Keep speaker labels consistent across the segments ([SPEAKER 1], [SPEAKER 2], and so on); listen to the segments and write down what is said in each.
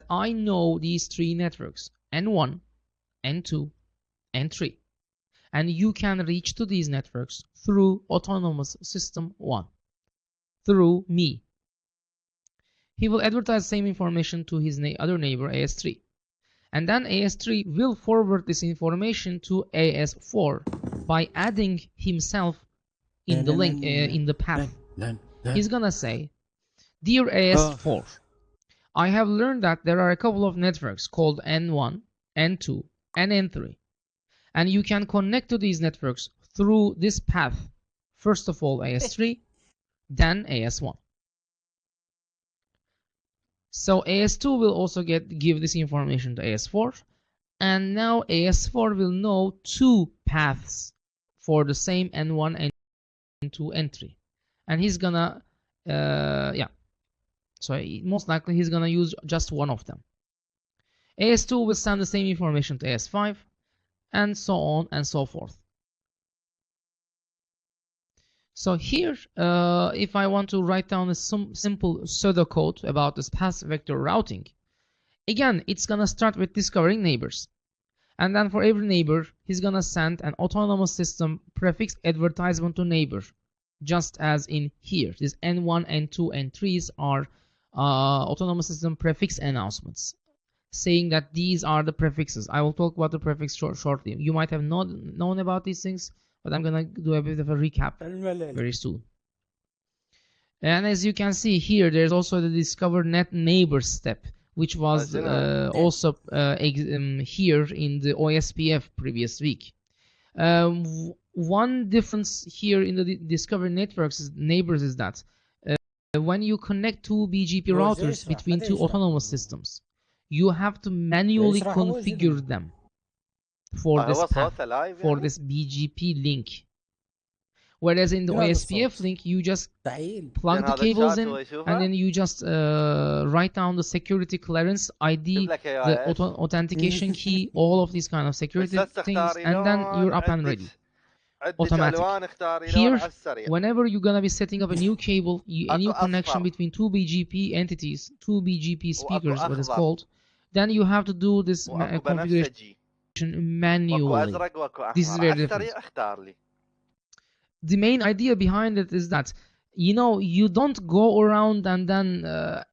[SPEAKER 1] I know these three networks, N1, N2, N3. And you can reach to these networks through autonomous system 1, through me. He will advertise the same information to his other neighbor AS3. And then AS3 will forward this information to AS4 by adding himself in the link, in the path. He's gonna say, dear AS4, I have learned that there are a couple of networks called N1, N2, and N3. And you can connect to these networks through this path. First of all AS3, then AS1. So AS2 will also give this information to AS4, and now AS4 will know two paths for the same N1, N2, N3, and he's gonna so most likely he's gonna use just one of them. AS2 will send the same information to AS5, and so on and so forth. So here, if I want to write down a simple pseudocode about this path vector routing, again, it's gonna start with discovering neighbors. And then for every neighbor, he's gonna send an autonomous system prefix advertisement to neighbor, just as in here. These N1, N2, N3s are autonomous system prefix announcements, saying that these are the prefixes. I will talk about the prefix shortly. You might have not known about these things, but I'm gonna do a bit of a recap very soon. And as you can see here, there's also the discover net neighbor step, which was also here in the OSPF previous week. One difference here in the discover neighbors is that when you connect two BGP routers between two autonomous systems, you have to manually configure them for this path, for this BGP link. Whereas in the OSPF link, you just plug the cables in, and then you just write down the security clearance ID, the authentication key, all of these kind of security things, and then you're up and ready. Automatic. Here, whenever you're gonna be setting up a new cable, a new connection between two BGP entities, two BGP speakers, what is called, then you have to do this configuration manually. This is very different. The main idea behind it is that, you know, you don't go around and then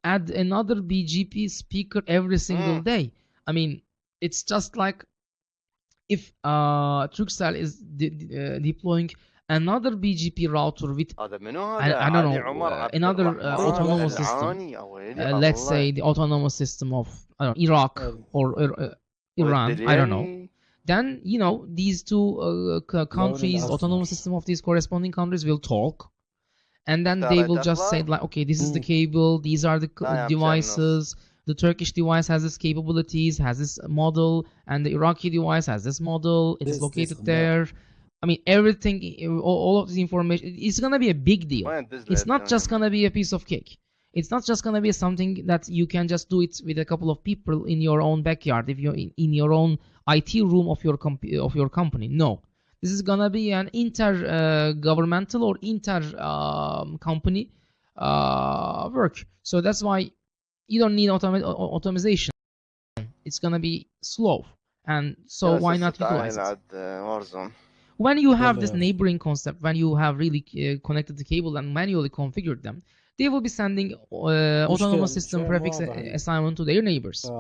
[SPEAKER 1] add another BGP speaker every single day. I mean, it's just like if Turkcell is deploying another BGP router with, I don't know, another autonomous system. Let's say the autonomous system of Iraq or Iran, I don't know. Then, you know, these two countries, autonomous system of these corresponding countries will talk, and then they will just say like, okay, this is the cable, these are the devices, the Turkish device has this capabilities, has this model, and the Iraqi device has this model, it is located there. I mean, everything, all of this information, it's gonna be a big deal. It's not just gonna be a piece of cake. It's not just gonna be something that you can just do it with a couple of people in your own backyard, if you're in your own IT room of your company. No, this is gonna be an inter-governmental or inter-company work. So that's why you don't need automation. It's gonna be slow, and so why not utilize it? When you have this neighboring concept, when you have really connected the cable and manually configured them, they will be sending autonomous system prefix assignment to their neighbors.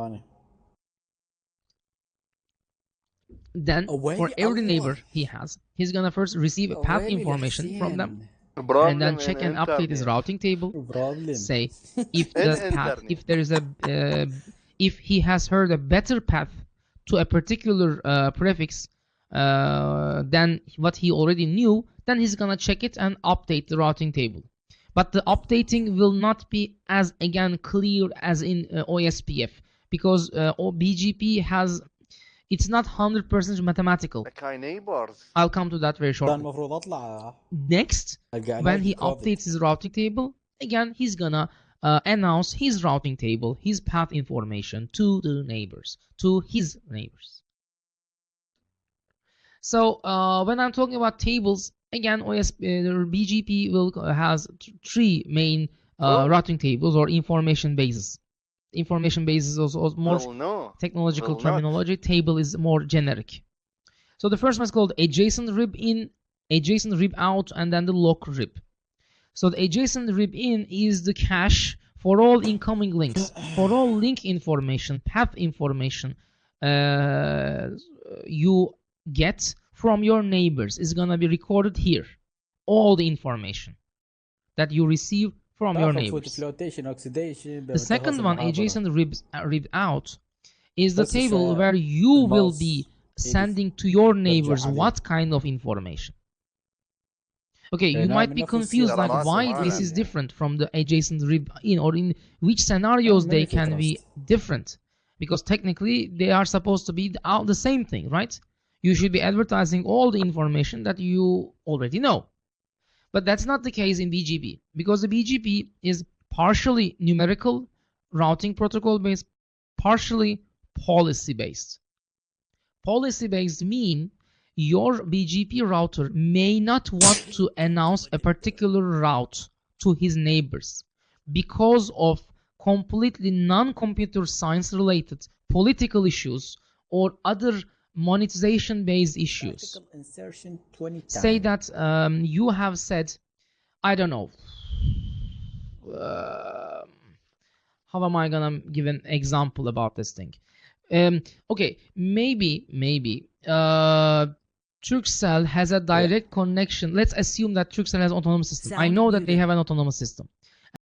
[SPEAKER 1] Then for every neighbor he has, he's gonna first receive a path information from them, and then check and update his routing table. Say if the path, if there is a, if he has heard a better path to a particular prefix than what he already knew, then he's gonna check it and update the routing table. But the updating will not be as, again, clear as in OSPF, because BGP has, it's not 100% mathematical. I'll come to that very shortly. Next, when he updates his routing table, again, he's gonna announce his routing table, his path information to the neighbors, to his neighbors. So when I'm talking about tables, again, BGP has three main routing tables or information bases. information base is also more technological terminology. Table is more generic. So the first one is called adjacent rib in, adjacent rib out, and then the lock rib. So the adjacent rib in is the cache for all incoming links, for all link information, path information you get from your neighbors is gonna be recorded here. All the information that you receive from your neighbors. The second one, adjacent rib out, is the table where you will be sending to your neighbors what kind of information. Okay, you might be confused like why this is different from the adjacent rib in, or in which scenarios they can be different, because technically they are supposed to be the same thing, right? You should be advertising all the information that you already know. But that's not the case in BGP, because the BGP is partially numerical, routing protocol based, partially policy based. Policy based mean your BGP router may not want to announce a particular route to his neighbors because of completely non-computer science related political issues or other monetization based issues. Say that you have said, I don't know, how am I gonna give an example about this thing? Okay, maybe Turkcell has a direct connection. Let's assume that Turkcell has an autonomous system. I know that they have an autonomous system.